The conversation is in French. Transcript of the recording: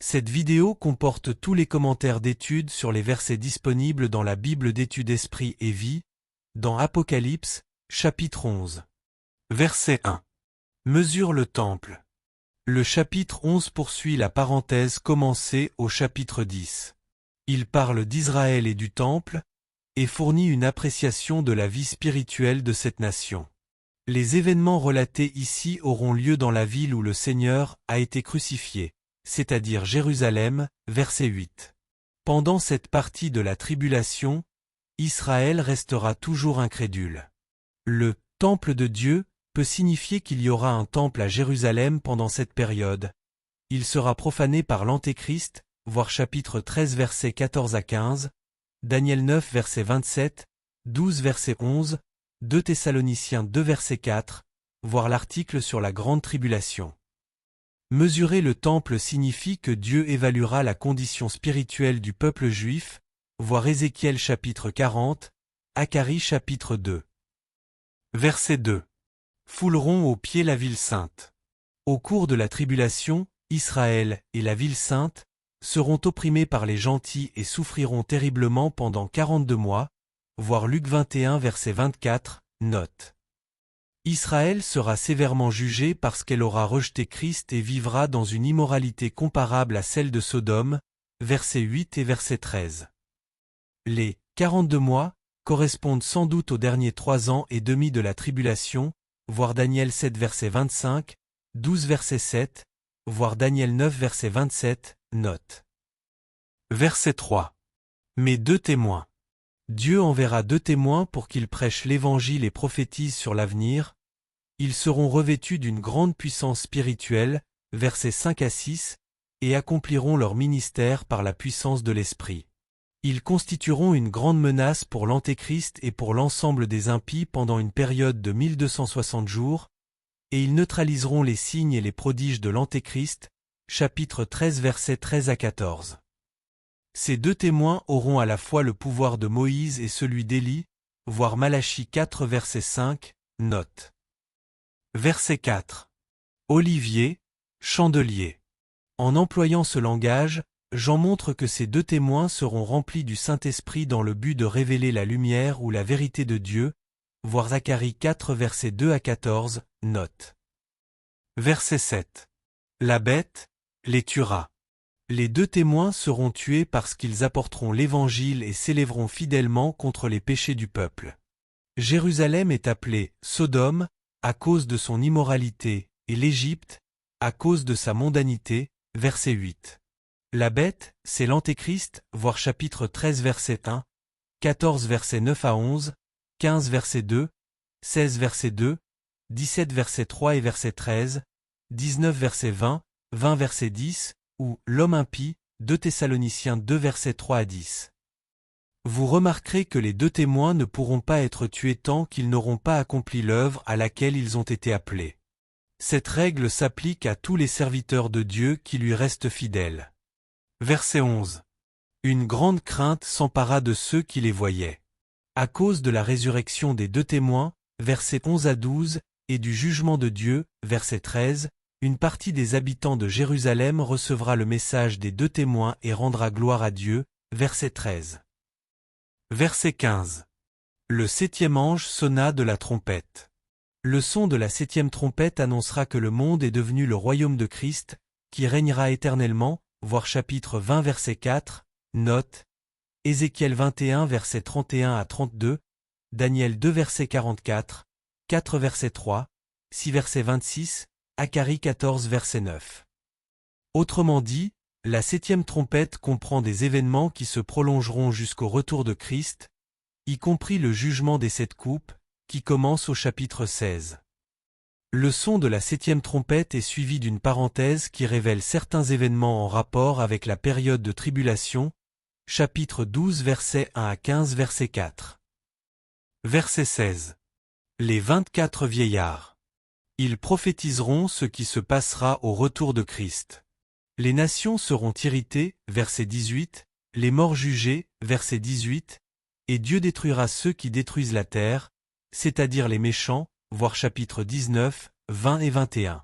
Cette vidéo comporte tous les commentaires d'études sur les versets disponibles dans la Bible d'études Esprit et Vie, dans Apocalypse, chapitre 11. Verset 1. Mesure le temple. Le chapitre 11 poursuit la parenthèse commencée au chapitre 10. Il parle d'Israël et du temple, et fournit une appréciation de la vie spirituelle de cette nation. Les événements relatés ici auront lieu dans la ville où le Seigneur a été crucifié, c'est-à-dire Jérusalem, verset 8. Pendant cette partie de la tribulation, Israël restera toujours incrédule. Le « temple de Dieu » peut signifier qu'il y aura un temple à Jérusalem pendant cette période. Il sera profané par l'Antéchrist, voir chapitre 13 versets 14 à 15, Daniel 9 verset 27, 12 verset 11, 2 Thessaloniciens 2 verset 4, voir l'article sur la grande tribulation. Mesurer le temple signifie que Dieu évaluera la condition spirituelle du peuple juif, voir Ézéchiel chapitre 40, Acharie chapitre 2. Verset 2. Fouleront aux pieds la ville sainte. Au cours de la tribulation, Israël et la ville sainte seront opprimés par les gentils et souffriront terriblement pendant 42 mois, voir Luc 21 verset 24, note. Israël sera sévèrement jugée parce qu'elle aura rejeté Christ et vivra dans une immoralité comparable à celle de Sodome, verset 8 et verset 13. Les 42 mois correspondent sans doute aux derniers 3 ans et demi de la tribulation, voir Daniel 7 verset 25, 12 verset 7, voir Daniel 9 verset 27, note. Verset 3. Mais 2 témoins. Dieu enverra 2 témoins pour qu'ils prêchent l'Évangile et prophétisent sur l'avenir. Ils seront revêtus d'une grande puissance spirituelle, versets 5 à 6, et accompliront leur ministère par la puissance de l'Esprit. Ils constitueront une grande menace pour l'Antéchrist et pour l'ensemble des impies pendant une période de 1260 jours, et ils neutraliseront les signes et les prodiges de l'Antéchrist, chapitre 13 versets 13 à 14. Ces 2 témoins auront à la fois le pouvoir de Moïse et celui d'Élie, voir Malachie 4 verset 5, note. Verset 4. Olivier, chandelier. En employant ce langage, Jean montre que ces 2 témoins seront remplis du Saint-Esprit dans le but de révéler la lumière ou la vérité de Dieu, voir Zacharie 4 versets 2 à 14, note. Verset 7. La bête les tuera. Les 2 témoins seront tués parce qu'ils apporteront l'Évangile et s'élèveront fidèlement contre les péchés du peuple. Jérusalem est appelée Sodome à cause de son immoralité et l'Égypte à cause de sa mondanité, verset 8. La bête, c'est l'Antéchrist, voir chapitre 13 verset 1, 14 verset 9 à 11, 15 verset 2, 16 verset 2, 17 verset 3 et verset 13, 19 verset 20, 20 verset 10, ou l'homme impie, 2 Thessaloniciens 2 versets 3 à 10. Vous remarquerez que les 2 témoins ne pourront pas être tués tant qu'ils n'auront pas accompli l'œuvre à laquelle ils ont été appelés. Cette règle s'applique à tous les serviteurs de Dieu qui lui restent fidèles. Verset 11. Une grande crainte s'empara de ceux qui les voyaient. À cause de la résurrection des 2 témoins, versets 11 à 12, et du jugement de Dieu, verset 13, une partie des habitants de Jérusalem recevra le message des 2 témoins et rendra gloire à Dieu, verset 13. Verset 15. Le 7e ange sonna de la trompette. Le son de la 7e trompette annoncera que le monde est devenu le royaume de Christ, qui régnera éternellement, voir chapitre 20 verset 4, note, Ézéchiel 21 verset 31 à 32, Daniel 2 verset 44, 4 verset 3, 6 verset 26, Acharie 14 verset 9. Autrement dit, la 7e trompette comprend des événements qui se prolongeront jusqu'au retour de Christ, y compris le jugement des 7 coupes, qui commence au chapitre 16. Le son de la 7e trompette est suivi d'une parenthèse qui révèle certains événements en rapport avec la période de tribulation, chapitre 12 versets 1 à 15 verset 4. Verset 16. Les 24 vieillards. Ils prophétiseront ce qui se passera au retour de Christ. Les nations seront irritées, verset 18, les morts jugés, verset 18, et Dieu détruira ceux qui détruisent la terre, c'est-à-dire les méchants, voir chapitre 19, 20 et 21.